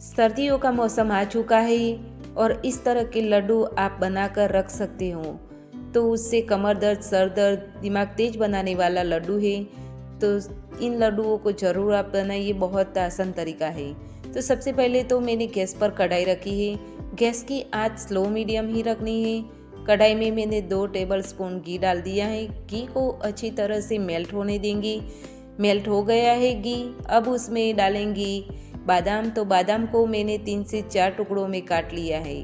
सर्दियों का मौसम आ चुका है और इस तरह के लड्डू आप बनाकर रख सकते हो। तो उससे कमर दर्द, सर दर्द, दिमाग तेज बनाने वाला लड्डू है। तो इन लड्डुओं को ज़रूर आप बनाइए, बहुत आसान तरीका है। तो सबसे पहले तो मैंने गैस पर कढ़ाई रखी है। गैस की आंच स्लो मीडियम ही रखनी है। कढ़ाई में मैंने 2 टेबलस्पून घी डाल दिया है। घी को अच्छी तरह से मेल्ट होने देंगे। मेल्ट हो गया है घी, अब उसमें डालेंगी बादाम। तो बादाम को मैंने 3 से 4 टुकड़ों में काट लिया है।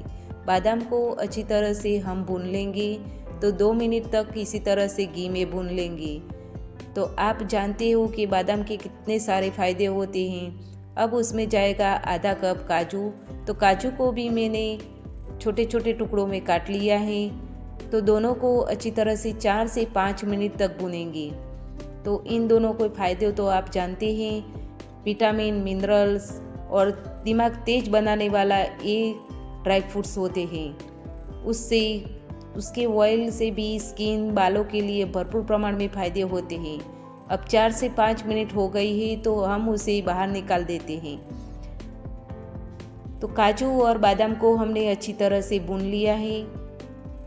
बादाम को अच्छी तरह से हम भून लेंगे। तो 2 मिनट तक इसी तरह से घी में भून लेंगे। तो आप जानते हो कि बादाम के कितने सारे फ़ायदे होते हैं। अब उसमें जाएगा आधा कप काजू। तो काजू को भी मैंने छोटे छोटे टुकड़ों में काट लिया है। तो दोनों को अच्छी तरह से 4 से 5 मिनट तक भूनेंगे। तो इन दोनों के फ़ायदे तो आप जानते हैं, विटामिन, मिनरल्स और दिमाग तेज बनाने वाला ये ड्राई फ्रूट्स होते हैं। उससे उसके ऑयल से भी स्किन, बालों के लिए भरपूर प्रमाण में फ़ायदे होते हैं। अब 4 से 5 मिनट हो गई है तो हम उसे बाहर निकाल देते हैं। तो काजू और बादाम को हमने अच्छी तरह से भून लिया है।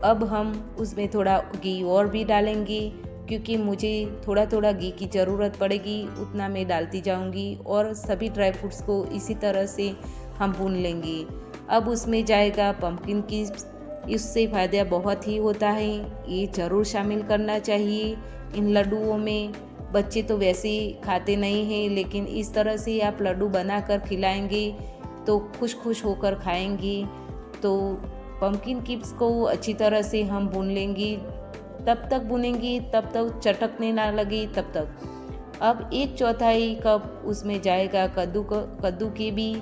अब हम उसमें थोड़ा घी और भी डालेंगे, क्योंकि मुझे थोड़ा थोड़ा घी की ज़रूरत पड़ेगी, उतना मैं डालती जाऊंगी। और सभी ड्राई फ्रूट्स को इसी तरह से हम भून लेंगे। अब उसमें जाएगा पम्पकिन चिप्स। इससे फ़ायदा बहुत ही होता है, ये ज़रूर शामिल करना चाहिए इन लड्डुओं में। बच्चे तो वैसे ही खाते नहीं हैं, लेकिन इस तरह से आप लड्डू बनाकर खिलाएंगे तो खुश खुश होकर खाएंगी। तो पम्पकिन चिप्स को अच्छी तरह से हम भून लेंगे। तब तक भुनेंगी तब तक चटकने ना लगे तब तक। अब 1/4 कप उसमें जाएगा कद्दू के भी,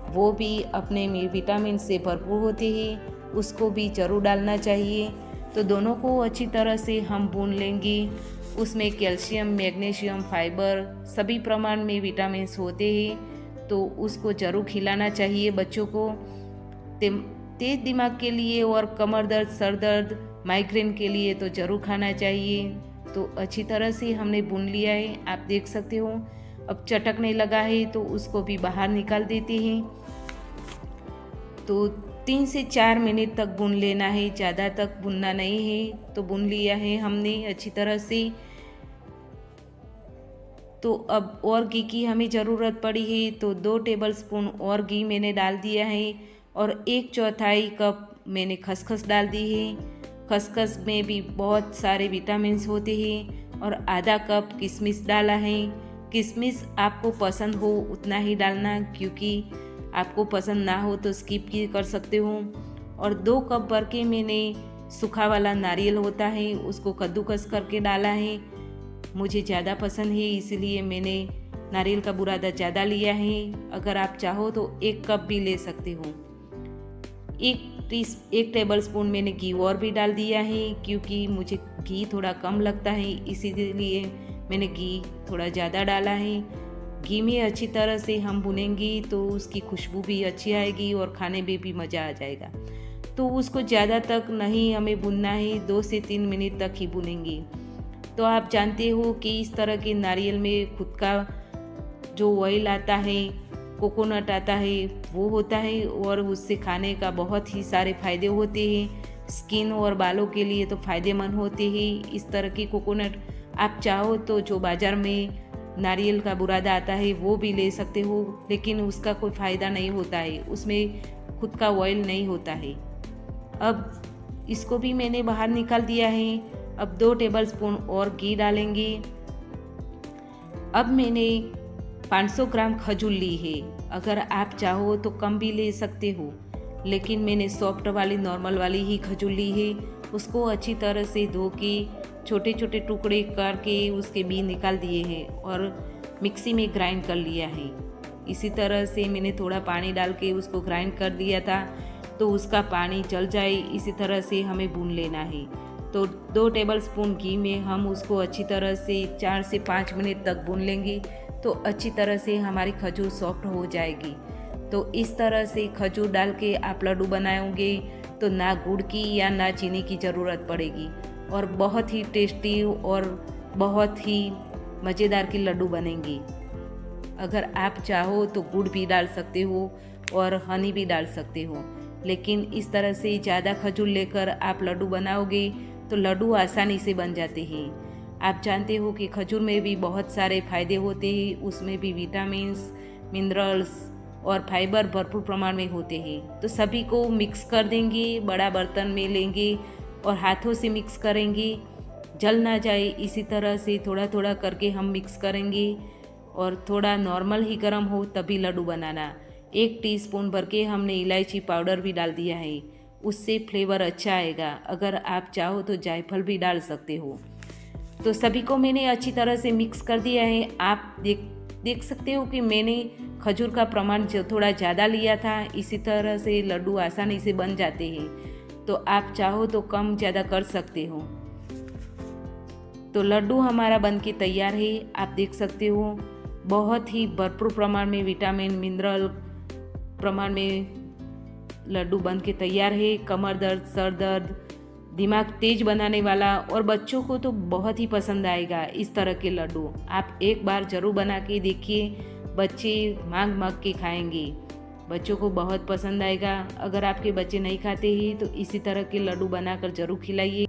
वो भी अपने में विटामिन से भरपूर होते हैं, उसको भी ज़रूर डालना चाहिए। तो दोनों को अच्छी तरह से हम भून लेंगे। उसमें कैल्शियम, मैग्नीशियम, फाइबर सभी प्रमाण में विटामिन होते हैं, तो उसको ज़रूर खिलाना चाहिए बच्चों को। तेज दिमाग के लिए और कमर दर्द, सर दर्द, माइग्रेन के लिए तो ज़रूर खाना चाहिए। तो अच्छी तरह से हमने भून लिया है, आप देख सकते हो। अब चटकने लगा है तो उसको भी बाहर निकाल देते हैं। तो 3 से 4 मिनट तक भून लेना है, ज़्यादा तक भूनना नहीं है। तो भून लिया है हमने अच्छी तरह से। तो अब और घी की हमें ज़रूरत पड़ी है, तो 2 टेबलस्पून और घी मैंने डाल दिया है। और 1/4 कप मैंने खसखस डाल दी है। खसखस में भी बहुत सारे विटामिन्स होते हैं। और आधा कप किशमिश डाला है। किशमिश आपको पसंद हो उतना ही डालना, क्योंकि आपको पसंद ना हो तो स्किप भी कर सकते हो। और 2 कप भर के मैंने सूखा वाला नारियल होता है, उसको कद्दूकस करके डाला है। मुझे ज़्यादा पसंद है, इसलिए मैंने नारियल का बुरादा ज़्यादा लिया है। अगर आप चाहो तो 1 कप भी ले सकते हो। 1 टेबलस्पून मैंने घी और भी डाल दिया है, क्योंकि मुझे घी थोड़ा कम लगता है, इसीलिए मैंने घी थोड़ा ज़्यादा डाला है। घी में अच्छी तरह से हम भुनेंगे तो उसकी खुशबू भी अच्छी आएगी और खाने में भी मज़ा आ जाएगा। तो उसको ज़्यादा तक नहीं हमें भुनना है, 2 से 3 मिनट तक ही भुनेंगे। तो आप जानते हो कि इस तरह के नारियल में खुद का जो ऑयल आता है, कोकोनट आता है, वो होता है और उससे खाने का बहुत ही सारे फ़ायदे होते हैं। स्किन और बालों के लिए तो फ़ायदेमंद होते हैं इस तरह की कोकोनट। आप चाहो तो जो बाज़ार में नारियल का बुरादा आता है वो भी ले सकते हो, लेकिन उसका कोई फ़ायदा नहीं होता है, उसमें खुद का ऑयल नहीं होता है। अब इसको भी मैंने बाहर निकाल दिया है। अब 2 टेबलस्पून और घी डालेंगे। अब मैंने 500 ग्राम खजूर ली है। अगर आप चाहो तो कम भी ले सकते हो, लेकिन मैंने सॉफ्ट वाली, नॉर्मल वाली ही खजूर ली है। उसको अच्छी तरह से धो के छोटे छोटे टुकड़े करके उसके बीज निकाल दिए हैं और मिक्सी में ग्राइंड कर लिया है। इसी तरह से मैंने थोड़ा पानी डाल के उसको ग्राइंड कर दिया था, तो उसका पानी चल जाए, इसी तरह से हमें भून लेना है। तो 2 टेबलस्पून घी में हम उसको अच्छी तरह से 4 से 5 मिनट तक भून लेंगे, तो अच्छी तरह से हमारी खजूर सॉफ्ट हो जाएगी। तो इस तरह से खजूर डाल के आप लड्डू बनाओगे तो ना गुड़ की या ना चीनी की ज़रूरत पड़ेगी, और बहुत ही टेस्टी और बहुत ही मज़ेदार के लड्डू बनेंगे। अगर आप चाहो तो गुड़ भी डाल सकते हो, और हनी भी डाल सकते हो। लेकिन इस तरह से ज़्यादा खजूर लेकर आप लड्डू बनाओगे तो लड्डू आसानी से बन जाते हैं। आप जानते हो कि खजूर में भी बहुत सारे फायदे होते हैं, उसमें भी विटामिन्स, मिनरल्स और फाइबर भरपूर प्रमाण में होते हैं। तो सभी को मिक्स कर देंगे, बड़ा बर्तन में लेंगे और हाथों से मिक्स करेंगे, जल ना जाए इसी तरह से थोड़ा थोड़ा करके हम मिक्स करेंगे और थोड़ा नॉर्मल ही गर्म हो तभी लड्डू बनाना। 1 टीस्पून भर के हमने इलायची पाउडर भी डाल दिया है, उससे फ्लेवर अच्छा आएगा। अगर आप चाहो तो जायफल भी डाल सकते हो। तो सभी को मैंने अच्छी तरह से मिक्स कर दिया है। आप देख सकते हो कि मैंने खजूर का प्रमाण जो थोड़ा ज़्यादा लिया था, इसी तरह से लड्डू आसानी से बन जाते हैं। तो आप चाहो तो कम ज़्यादा कर सकते हो। तो लड्डू हमारा बन के तैयार है। आप देख सकते हो बहुत ही भरपूर प्रमाण में विटामिन, मिनरल प्रमाण में लड्डू बन के तैयार है। कमर दर्द, सर दर्द, दिमाग तेज बनाने वाला और बच्चों को तो बहुत ही पसंद आएगा इस तरह के लड्डू। आप एक बार ज़रूर बना के देखिए, बच्चे मांग मांग के खाएंगे, बच्चों को बहुत पसंद आएगा। अगर आपके बच्चे नहीं खाते ही तो इसी तरह के लड्डू बनाकर ज़रूर खिलाइए।